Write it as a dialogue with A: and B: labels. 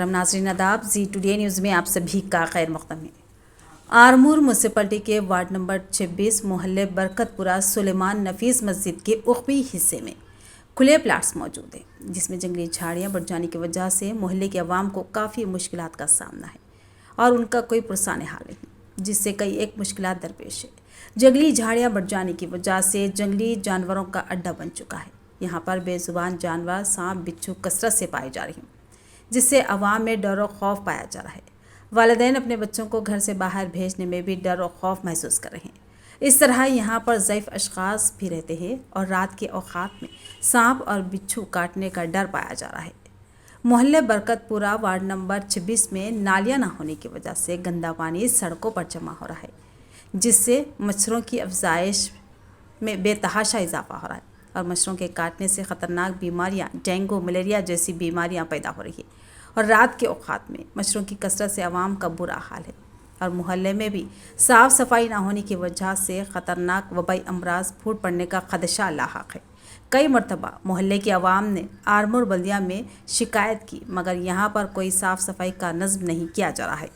A: मोहतरम नाज़रीन आदाब, जी टुडे न्यूज़ में आप सभी का खैर मक़दम है। आरमूर म्यूनसिपलिटी के वार्ड नंबर 26 मोहल्ले बरकतपुरा सुलेमान नफीस मस्जिद के उखवी हिस्से में खुले प्लाट्स मौजूद हैं, जिसमें जंगली झाड़ियाँ बढ़ जाने की वजह से मोहल्ले के अवाम को काफ़ी मुश्किलात का सामना है और उनका कोई पुरसाने हाल नहीं, जिससे कई एक मुश्किलात दरपेश है। जंगली झाड़ियाँ बढ़ जाने की वजह से जंगली जानवरों का अड्डा बन चुका है। यहाँ पर बेजुबान जानवर सांप बिच्छू कसरत से पाए जा रहे हैं, जिससे अवाम में डर और खौफ पाया जा रहा है। वालिदैन अपने बच्चों को घर से बाहर भेजने में भी डर और खौफ महसूस कर रहे हैं। इस तरह यहाँ पर ज़ईफ़ अशख़ास भी रहते हैं और रात के औक़ात में सांप और बिच्छू काटने का डर पाया जा रहा है। मोहल्ले बरकतपुरा वार्ड नंबर 26 में नालियाँ न होने की वजह से गंदा पानी सड़कों पर जमा हो रहा है, जिससे मच्छरों की अफजाइश में बेतहाशा इजाफा हो रहा है और मच्छरों के काटने से ख़तरनाक बीमारियां, डेंगू, मलेरिया जैसी बीमारियां पैदा हो रही है। और रात के औक़ात में मच्छरों की कसरत से आवाम का बुरा हाल है और मोहल्ले में भी साफ़ सफाई ना होने की वजह से ख़तरनाक वबाई अमराज फूट पड़ने का खदशा लाहक है। कई मरतबा मोहल्ले की आवाम ने आरमूर बल्दिया में शिकायत की, मगर यहाँ पर कोई साफ़ सफाई का नज़्म नहीं किया जा रहा है।